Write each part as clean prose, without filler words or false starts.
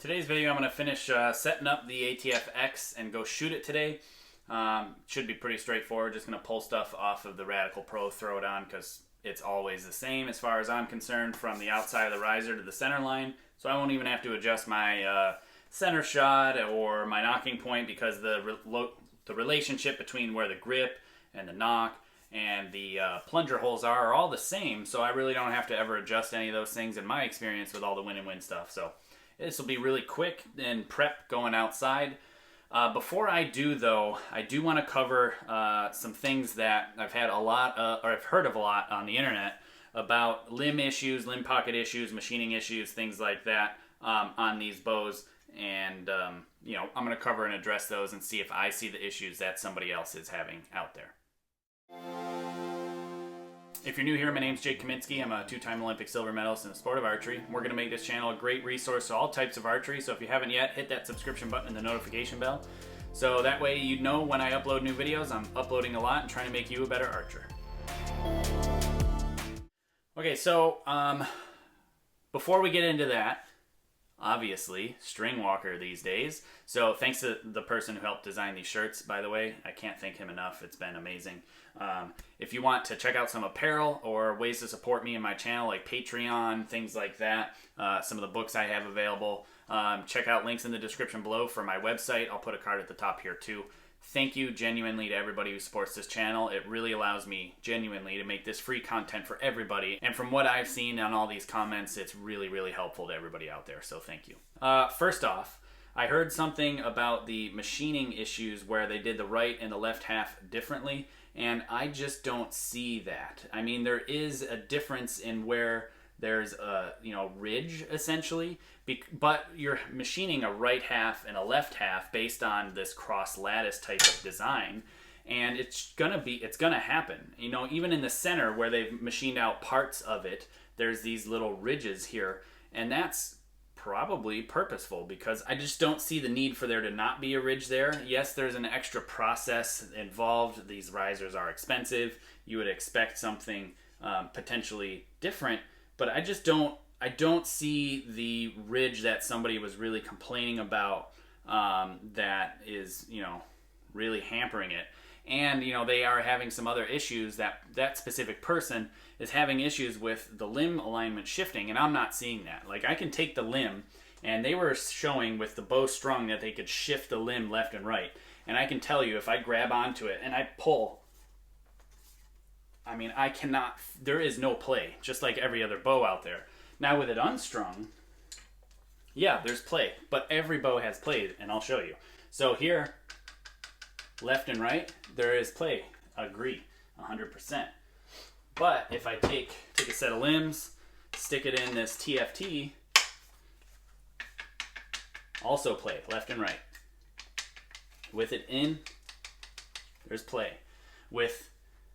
Today's video, I'm going to finish setting up the ATF-X and go shoot it today. Should be pretty straightforward. Just going to pull stuff off of the Radical Pro, throw it on because it's always the same as far as I'm concerned, from the outside of the riser to the center line. So I won't even have to adjust my center shot or my knocking point, because the relationship between where the grip and the knock and the plunger holes are all the same. So I really don't have to ever adjust any of those things in my experience with all the Win&Win stuff. So this will be really quick and prep going outside. Before I do, though, I do want to cover some things that I've had a lot, or I've heard of a lot on the internet about limb issues, limb pocket issues, machining issues, things like that on these bows. And you know, I'm going to cover and address those and see if I see the issues that somebody else is having out there. If you're new here, my name's Jake Kaminsky. I'm a two-time Olympic silver medalist in the sport of archery. We're going to make this channel a great resource to all types of archery, so if you haven't yet, hit that subscription button and the notification bell. So that way you know when I upload new videos. I'm uploading a lot and trying to make you a better archer. Okay, so before we get into that, obviously, string walker these days. So thanks to the person who helped design these shirts, by the way. I can't thank him enough. It's been amazing. If you want to check out some apparel or ways to support me and my channel, like Patreon, things like that, some of the books I have available, check out links in the description below for my website. I'll put a card at the top here too. Thank you genuinely to everybody who supports this channel. It really allows me genuinely to make this free content for everybody. And from what I've seen on all these comments, it's really, really helpful to everybody out there. So thank you. First off, I heard something about the machining issues where they did the right and the left half differently. And I just don't see that. I mean, there is a difference in where there's a ridge essentially, but you're machining a right half and a left half based on this cross lattice type of design, and it's gonna happen. You know, even in the center where they've machined out parts of it, there's these little ridges here, and that's probably purposeful, because I just don't see the need for there to not be a ridge there. Yes, there's an extra process involved. These risers are expensive. You would expect something potentially different, but I don't see the ridge that somebody was really complaining about that is, really hampering it. And, they are having some other issues. That specific person is having issues with the limb alignment shifting, and I'm not seeing that. Like, I can take the limb, and they were showing with the bow strung that they could shift the limb left and right. And I can tell you, if I grab onto it and I pull, I mean, I cannot, there is no play, just like every other bow out there. Now with it unstrung, yeah, there's play, but every bow has play, and I'll show you. So here, left and right, there is play. Agree, 100%. But if I take a set of limbs, stick it in this TFT, also play, left and right. With it in, there's play. With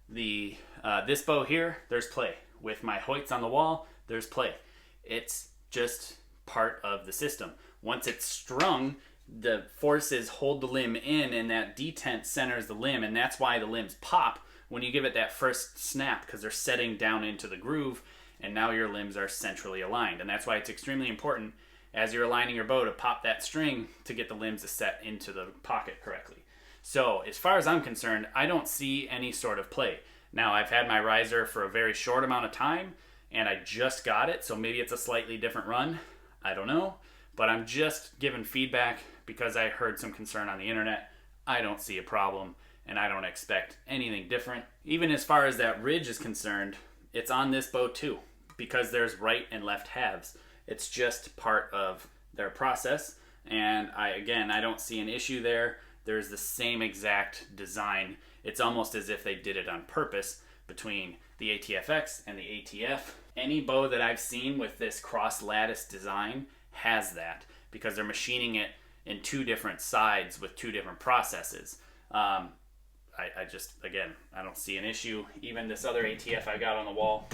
the this bow here, there's play. With my Hoyts on the wall, there's play. It's just part of the system. Once it's strung, the forces hold the limb in, and that detent centers the limb, and that's why the limbs pop when you give it that first snap, because they're setting down into the groove, and now your limbs are centrally aligned. And that's why it's extremely important as you're aligning your bow to pop that string to get the limbs to set into the pocket correctly. So as far as I'm concerned, I don't see any sort of play. Now, I've had my riser for a very short amount of time, and I just got it, so maybe it's a slightly different run. I don't know, but I'm just giving feedback because I heard some concern on the internet. I don't see a problem, and I don't expect anything different. Even as far as that ridge is concerned, it's on this bow too, because there's right and left halves. It's just part of their process, and I don't see an issue there. There's the same exact design. It's almost as if they did it on purpose between the ATF-X and the ATF. Any bow that I've seen with this cross lattice design has that, because they're machining it in two different sides with two different processes. I just, again, I don't see an issue. Even this other ATF I got on the wall,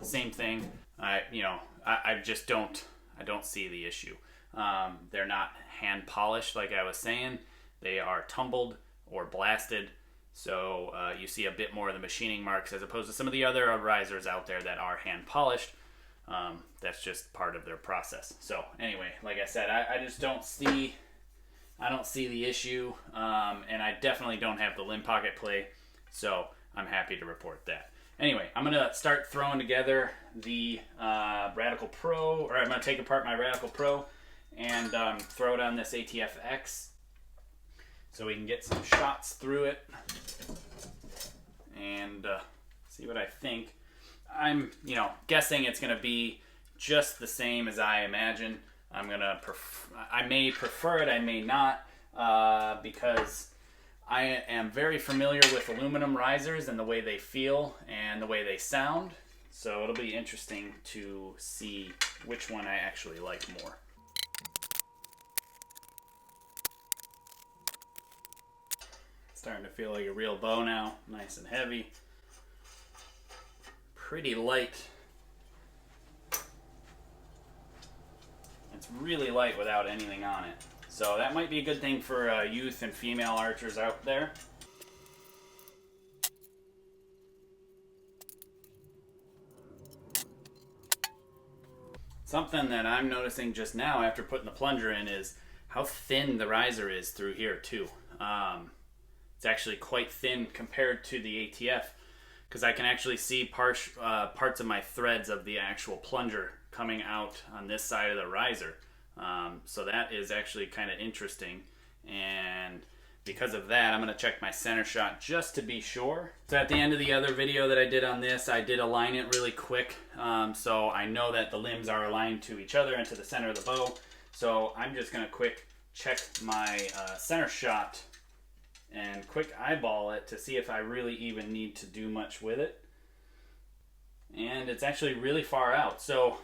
same thing. I don't see the issue. They're not hand polished like I was saying. They are tumbled or blasted. So you see a bit more of the machining marks as opposed to some of the other risers out there that are hand polished. That's just part of their process. So anyway, like I said, I just don't see the issue, and I definitely don't have the limb pocket play, so I'm happy to report that. Anyway, I'm going to start throwing together the Radical Pro, or I'm going to take apart my Radical Pro and throw it on this ATF-X so we can get some shots through it and see what I think. I'm, guessing it's going to be just the same as I imagine. I may prefer it, I may not, because I am very familiar with aluminum risers and the way they feel and the way they sound. So it'll be interesting to see which one I actually like more. Starting to feel like a real bow now, nice and heavy. Pretty light. It's really light without anything on it. So that might be a good thing for youth and female archers out there. Something that I'm noticing just now after putting the plunger in is how thin the riser is through here too. It's actually quite thin compared to the ATF, because I can actually see parts of my threads of the actual plunger coming out on this side of the riser. So that is actually kind of interesting, and because of that I'm going to check my center shot just to be sure. So at the end of the other video that I did on this, I did align it really quick, so I know that the limbs are aligned to each other and to the center of the bow. So I'm just going to quick check my center shot and quick eyeball it to see if I really even need to do much with it. And it's actually really far out. So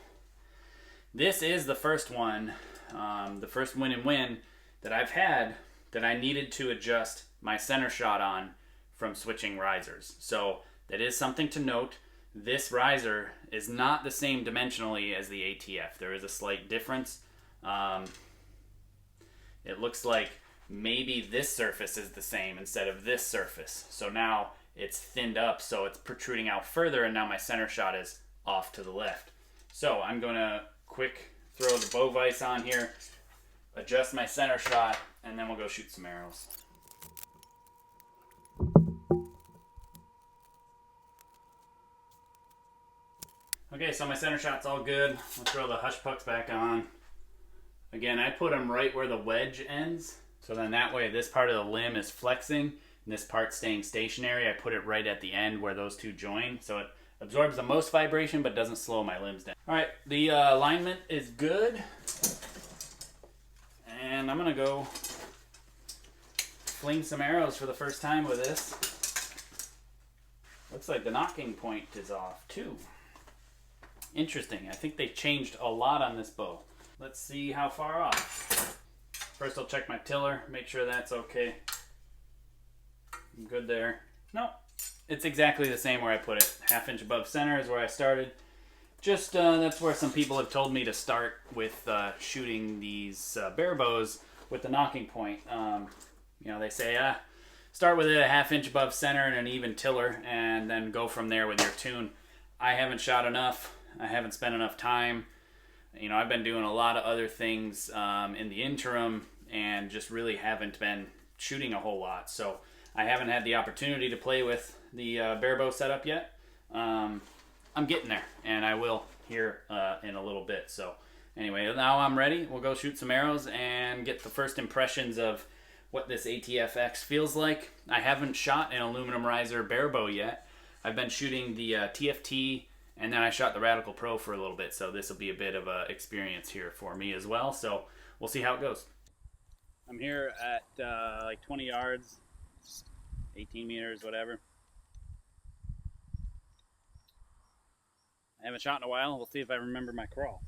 this is the first one, the first Win&Win that I've had that I needed to adjust my center shot on from switching risers. So that is something to note. This riser is not the same dimensionally as the ATF. There is a slight difference. It looks like maybe this surface is the same instead of this surface. So now it's thinned up, so it's protruding out further, and now my center shot is off to the left. So I'm going to quick throw the bow vise on here, adjust my center shot, and then we'll go shoot some arrows. Okay, so my center shot's all good. I'll throw the hush pucks back on. Again, I put them right where the wedge ends, so then that way this part of the limb is flexing and this part staying stationary. I put it right at the end where those two join, so it absorbs the most vibration but doesn't slow my limbs down. Alright, the alignment is good, and I'm gonna go fling some arrows for the first time with this. Looks like the knocking point is off too. Interesting. I think they changed a lot on this bow. Let's see how far off. First I'll check my tiller, make sure that's okay. I'm good there. Nope. It's exactly the same where I put it. 1/2 inch above center is where I started. Just that's where some people have told me to start with shooting these bare bows with the knocking point. They say start with it 1/2 inch above center and an even tiller, and then go from there with your tune. I haven't shot enough. I haven't spent enough time. I've been doing a lot of other things in the interim and just really haven't been shooting a whole lot. So I haven't had the opportunity to play with the bare bow setup yet. I'm getting there, and I will here in a little bit. So anyway, now I'm ready. We'll go shoot some arrows and get the first impressions of what this ATF-X feels like. I haven't shot an aluminum riser bare bow yet. I've been shooting the TFT, and then I shot the Radical Pro for a little bit, so this will be a bit of an experience here for me as well. So we'll see how it goes. I'm here at like 20 yards, 18 meters, whatever. I haven't shot in a while. We'll see if I remember my crawl.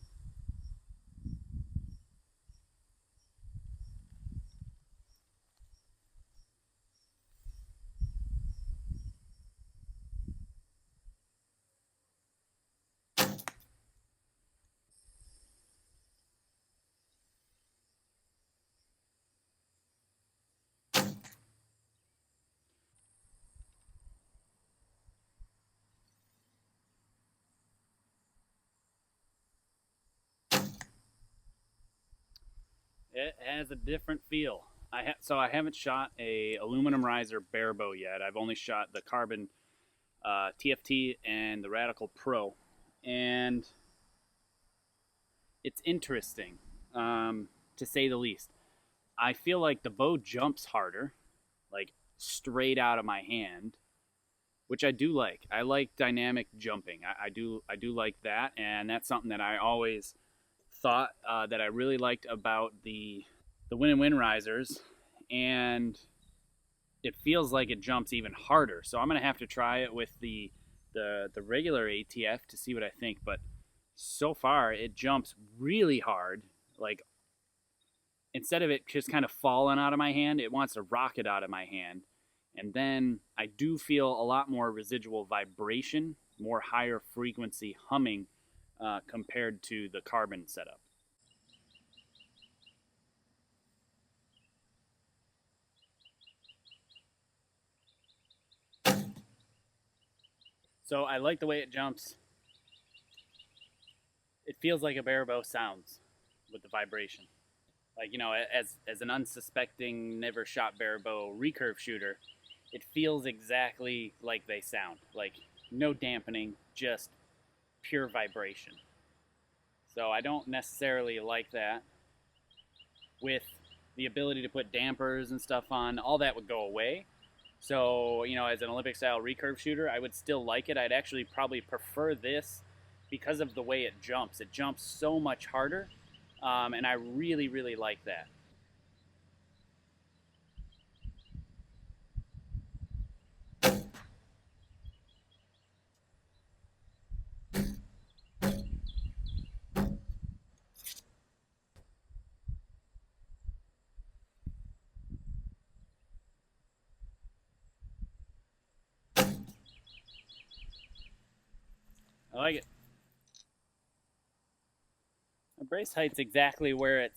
It has a different feel. So I haven't shot a aluminum riser bare bow yet. I've only shot the carbon TFT and the Radical Pro, and it's interesting, to say the least. I feel like the bow jumps harder, like straight out of my hand, which I do like. I like dynamic jumping. I do like that, and that's something that I always thought that I really liked about the Win&Win risers, and it feels like it jumps even harder. So I'm gonna have to try it with the regular ATF to see what I think. But so far, it jumps really hard. Like, instead of it just kind of falling out of my hand, it wants to rocket out of my hand. And then I do feel a lot more residual vibration, more higher frequency humming compared to the carbon setup. So I like the way it jumps. It feels like a bare bow sounds with the vibration. Like, you know, as an unsuspecting, never shot bare bow recurve shooter, it feels exactly like they sound. Like, no dampening, just pure vibration. So I don't necessarily like that. With the ability to put dampers and stuff on, all that would go away. So, you know, as an Olympic style recurve shooter, I would still like it. I'd actually probably prefer this because of the way it jumps. It jumps so much harder, and I really, really like that. I like it. The brace height's exactly where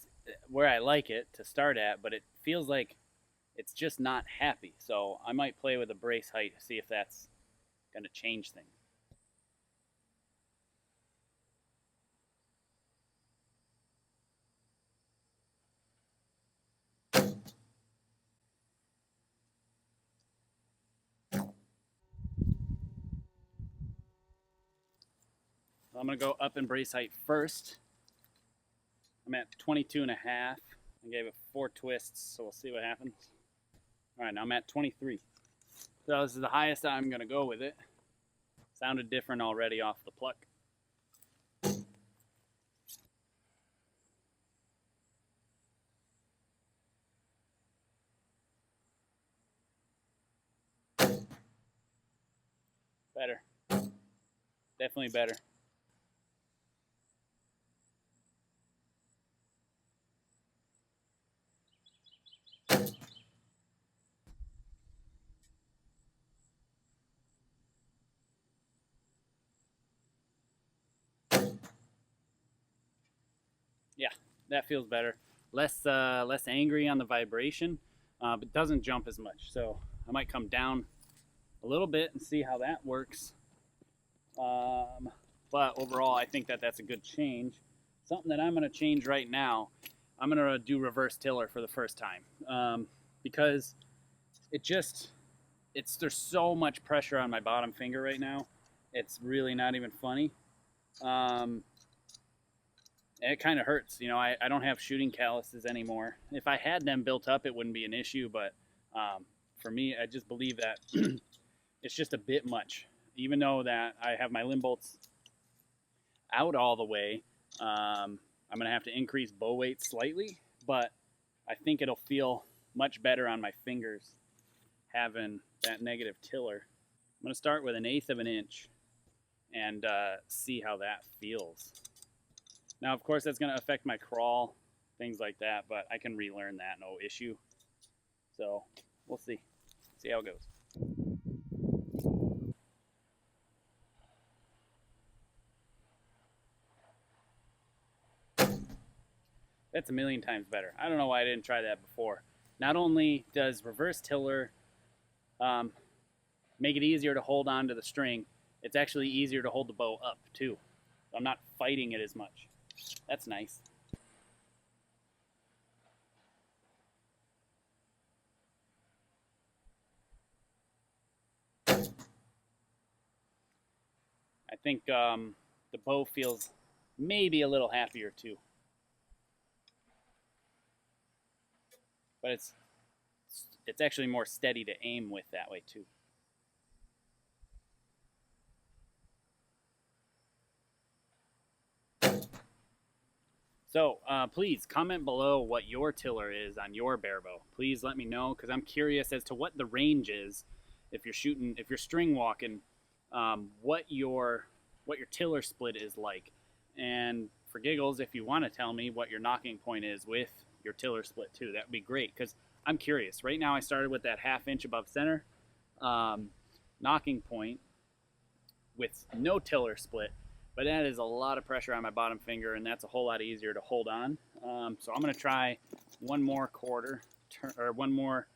I like it to start at, but it feels like it's just not happy. So I might play with a brace height to see if that's gonna change things. So I'm gonna go up in brace height first. I'm at 22 and a half. I gave it 4 twists, so we'll see what happens. All right, now I'm at 23. So this is the highest I'm gonna go with it. Sounded different already off the pluck. Better. Definitely better. Yeah, that feels better. Less angry on the vibration, but doesn't jump as much. So I might come down a little bit and see how that works. But overall, I think that that's a good change. Something that I'm going to change right now, I'm going to do reverse tiller for the first time, because there's so much pressure on my bottom finger right now. It's really not even funny. It kind of hurts. You know, I don't have shooting calluses anymore. If I had them built up, it wouldn't be an issue. But for me, I just believe that it's just a bit much. Even though that I have my limb bolts out all the way, I'm going to have to increase bow weight slightly. But I think it'll feel much better on my fingers having that negative tiller. I'm going to start with 1/8 of an inch and see how that feels. Now, of course, that's going to affect my crawl, things like that, but I can relearn that, no issue. So we'll see how it goes. That's a million times better. I don't know why I didn't try that before. Not only does reverse tiller make it easier to hold on to the string, it's actually easier to hold the bow up too. I'm not fighting it as much. That's nice. think the bow feels maybe a little happier too. But it's actually more steady to aim with that way too. So please comment below what your tiller is on your bare bow. Please let me know, because I'm curious as to what the range is if you're string walking, what your tiller split is like. And for giggles, if you want to tell me what your knocking point is with your tiller split too, that would be great, because I'm curious. Right now I started with that 1/2 inch above center knocking point with no tiller split. But that is a lot of pressure on my bottom finger, and that's a whole lot easier to hold on. So I'm going to try one more quarter, or one more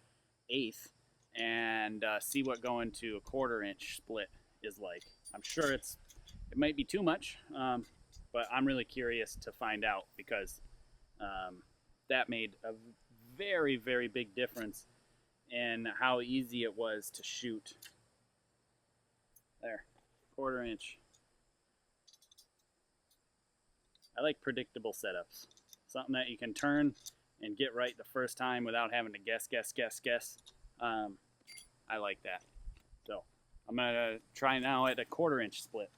eighth, and see what going to a 1/4 inch split is like. I'm sure it might be too much, but I'm really curious to find out, because that made a very, very big difference in how easy it was to shoot. There, 1/4 inch. I like predictable setups. Something that you can turn and get right the first time without having to guess. I like that. So I'm going to try now at a 1/4 inch split.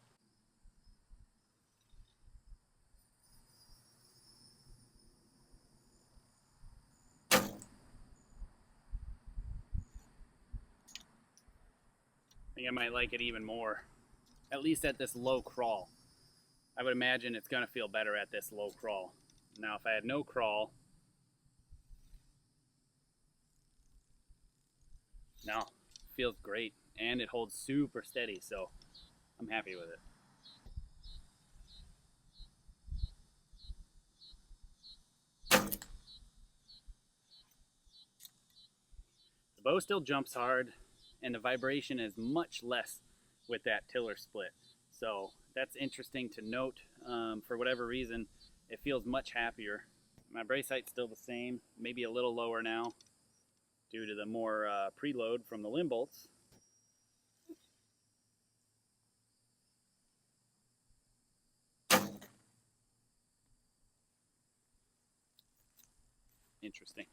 I think I might like it even more, at least at this low crawl. I would imagine it's going to feel better at this low crawl. Now, if I had no crawl, no, it feels great, and it holds super steady, so I'm happy with it. The bow still jumps hard, and the vibration is much less with that tiller split. So that's interesting to note. For whatever reason, it feels much happier. My brace height's still the same, maybe a little lower now due to the more preload from the limb bolts. Interesting.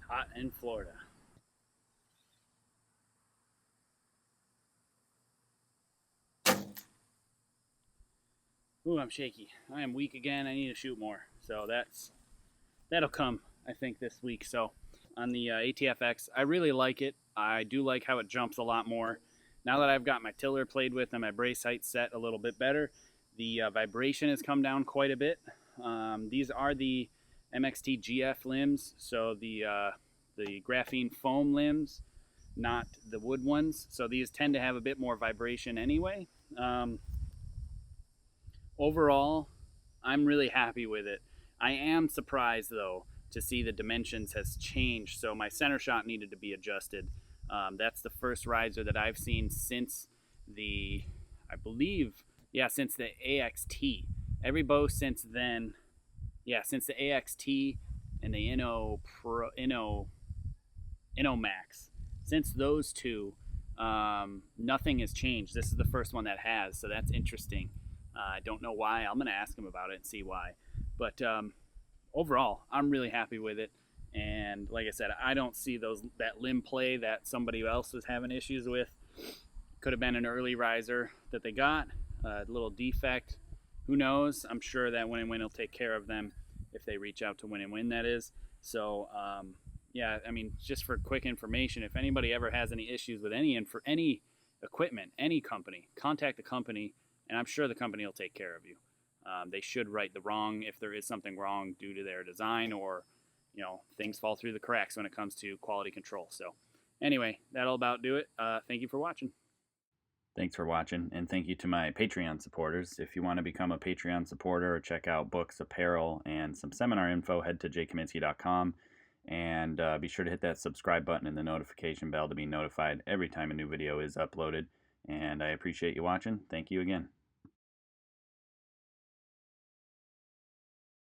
Hot in Florida. Ooh, I'm shaky. I am weak again. I need to shoot more. So that'll come, I think, this week. So on the ATF-X, I really like it. I do like how it jumps a lot more. Now that I've got my tiller played with and my brace height set a little bit better, the vibration has come down quite a bit. These are the MXT GF limbs, so the graphene foam limbs, not the wood ones. So these tend to have a bit more vibration anyway. Overall, I'm really happy with it. I am surprised, though, to see the dimensions has changed. So my center shot needed to be adjusted. That's the first riser that I've seen since the, I believe, since the AXT. Every bow since then, since the AXT and the Inno Max, since those two, nothing has changed. This is the first one that has, so that's interesting. I don't know why. I'm going to ask him about it and see why. But overall, I'm really happy with it. And like I said, I don't see that limb play that somebody else was having issues with. Could have been an early riser that they got, a little defect. Who knows? I'm sure that Win&Win will take care of them if they reach out to Win&Win, that is. So, I mean, just for quick information, if anybody ever has any issues with any equipment, any company, contact the company, and I'm sure the company will take care of you. They should right the wrong if there is something wrong due to their design, or things fall through the cracks when it comes to quality control. So anyway, that'll about do it. Thank you for watching. Thanks for watching, and thank you to my Patreon supporters. If you want to become a Patreon supporter or check out books, apparel, and some seminar info, head to jkaminsky.com, and be sure to hit that subscribe button and the notification bell to be notified every time a new video is uploaded. And I appreciate you watching. Thank you again.